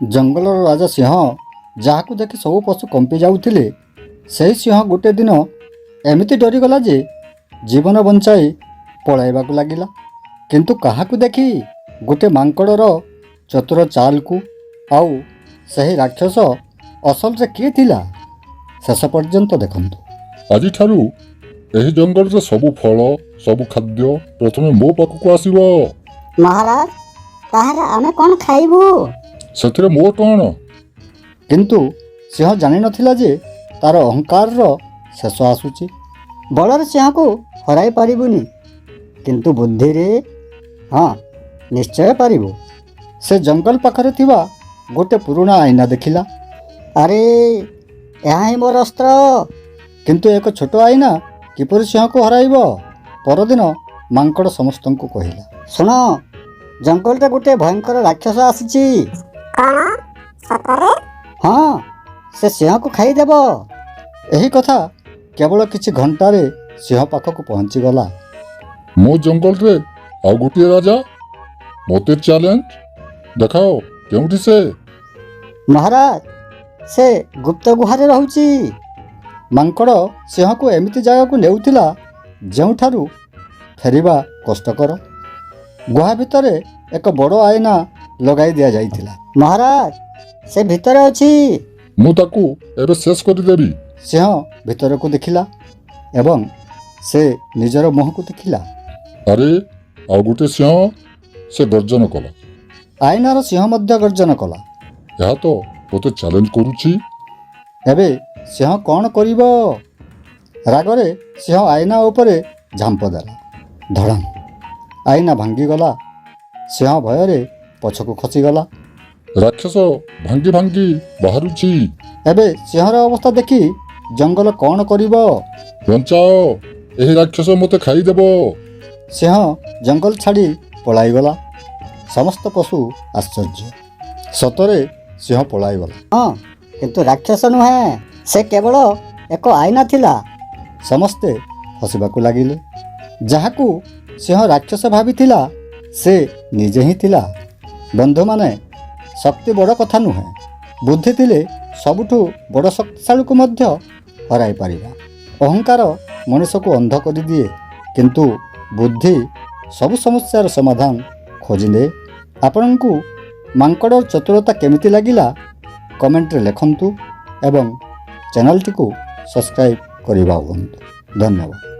ଜଙ୍ଗଲର ରାଜା ସିଂହ ଯାହାକୁ ଦେଖି ସବୁ ପଶୁ କମ୍ପି ଯାଉଥିଲେ, ସେହି ସିଂହ ଗୋଟିଏ ଦିନ ଏମିତି ଡରିଗଲା ଯେ ଜୀବନ ବଞ୍ଚାଇ ପଳାଇବାକୁ ଲାଗିଲା। କିନ୍ତୁ କାହାକୁ ଦେଖି? ଗୋଟିଏ ମାଙ୍କଡ଼ର ଚତୁର ଚାଲକୁ। ଆଉ ସେହି ରାକ୍ଷସ ଅସଲରେ କିଏ ଥିଲା? ଶେଷ ପର୍ଯ୍ୟନ୍ତ ଦେଖନ୍ତୁ। ଆଜିଠାରୁ ଏହି ଜଙ୍ଗଲରେ ସବୁ ଫଳ, ସବୁ ଖାଦ୍ୟ ପ୍ରଥମେ ମୋ ପାଖକୁ ଆସିବ। ମହାରାଜ, ତାହେଲେ ଆମେ କ'ଣ ଖାଇବୁ? ସେଥିରେ ମୋର କ'ଣ? କିନ୍ତୁ ସିଂହ ଜାଣିନଥିଲା ଯେ ତାର ଅହଙ୍କାରର ଶେଷ ଆସୁଛି। ବଳରେ ସିଂହକୁ ହରାଇ ପାରିବୁନି, କିନ୍ତୁ ବୁଦ୍ଧିରେ ହଁ, ନିଶ୍ଚୟ ପାରିବୁ। ସେ ଜଙ୍ଗଲ ପାଖରେ ଥିବା ଗୋଟେ ପୁରୁଣା ଆଇନା ଦେଖିଲା। ଆରେ, ଏହା ହିଁ ମୋର ଅସ୍ତ୍ର। କିନ୍ତୁ ଏକ ଛୋଟ ଆଇନା କିପରି ସିଂହକୁ ହରାଇବ? ପରଦିନ ମାଙ୍କଡ଼ ସମସ୍ତଙ୍କୁ କହିଲା, ଶୁଣ, ଜଙ୍ଗଲରେ ଗୋଟେ ଭୟଙ୍କର ରାକ୍ଷସ ଆସିଛି। କ'ଣ ସତରେ? ହଁ, ସେ ସିଂହକୁ ଖାଇଦେବ। ଏହି କଥା କେବଳ କିଛି ଘଣ୍ଟାରେ ସିଂହ ପାଖକୁ ପହଞ୍ଚିଗଲା। ମୋ ଜଙ୍ଗଲରେ ଆଉ ଗୋଟିଏ ରାଜା? ମୋତେ ଚ୍ୟାଲେଞ୍ଜ ଦେଖାଅ, କେଉଁଠି ସେ? ମହାରାଜ, ସେ ଗୁପ୍ତ ଗୁହାରେ ରହୁଛି। ମାଙ୍କଡ଼ ସିଂହକୁ ଏମିତି ଜାଗାକୁ ନେଉଥିଲା ଯେଉଁଠାରୁ ଫେରିବା କଷ୍ଟକର। ଗୁହା ଭିତରେ ଏକ ବଡ଼ ଆଇନା ଲଗାଇ ଦିଆଯାଇଥିଲା। ମହାରାଜ, ସେ ଭିତରେ ଅଛି। ମୁଁ ତାକୁ ଏବେ ଶେଷ କରିଦେବି। ସିଂହ ଭିତରକୁ ଦେଖିଲା ଏବଂ ସେ ନିଜର ମୁହଁକୁ ଦେଖିଲା। ଆରେ, ଆଉ ଗୋଟେ ସିଂହ! ସେ ଗର୍ଜନ କଲା। ଆଇନାର ସିଂହ ମଧ୍ୟ ଗର୍ଜନ କଲା। ଏହା ତ ମୋତେ ଚ୍ୟାଲେଞ୍ଜ କରୁଛି। ଏବେ ସିଂହ କ'ଣ କରିବ? ରାଗରେ ସିଂହ ଆଇନା ଉପରେ ଝାମ୍ପ ଦେଲା। ଧଡ଼ାମ! ଆଇନା ଭାଙ୍ଗିଗଲା। ସିଂହ ଭୟରେ ପଛକୁ ଖସିଗଲା। ରାକ୍ଷସ ଭାଙ୍ଗି ଭାଙ୍ଗି ବାହାରୁଛି। ଏବେ ସିଂହର ଅବସ୍ଥା ଦେଖି ଜଙ୍ଗଲ କ'ଣ କରିବ? ବଞ୍ଚାଅ, ଏହି ରାକ୍ଷସ ମୋତେ ଖାଇଦେବ। ସିଂହ ଜଙ୍ଗଲ ଛାଡ଼ି ପଳାଇଗଲା। ସମସ୍ତ ପଶୁ ଆଶ୍ଚର୍ଯ୍ୟ। ସତରେ ସିଂହ ପଳାଇଗଲା। ହଁ, କିନ୍ତୁ ରାକ୍ଷସ ନୁହେଁ, ସେ କେବଳ ଏକ ଆଇନା ଥିଲା। ସମସ୍ତେ ହସିବାକୁ ଲାଗିଲେ। ଯାହାକୁ ସିଂହ ରାକ୍ଷସ ଭାବିଥିଲା, ସେ ନିଜେ ହିଁ ଥିଲା। ବନ୍ଧୁମାନେ, ଶକ୍ତି ବଡ଼ କଥା ନୁହେଁ। ବୁଦ୍ଧି ଥିଲେ ସବୁଠୁ ବଡ଼ ଶକ୍ତିଶାଳୀକୁ ମଧ୍ୟ ହରାଇ ପାରିବା। ଅହଙ୍କାର ମଣିଷକୁ ଅନ୍ଧ କରିଦିଏ, କିନ୍ତୁ ବୁଦ୍ଧି ସବୁ ସମସ୍ୟାର ସମାଧାନ ଖୋଜିଲେ। ଆପଣଙ୍କୁ ମାଙ୍କଡ଼ର ଚତୁରତା କେମିତି ଲାଗିଲା କମେଣ୍ଟରେ ଲେଖନ୍ତୁ ଏବଂ ଚ୍ୟାନେଲଟିକୁ ସବସ୍କ୍ରାଇବ୍ କରିବା ଭୁଲନ୍ତୁ। ଧନ୍ୟବାଦ।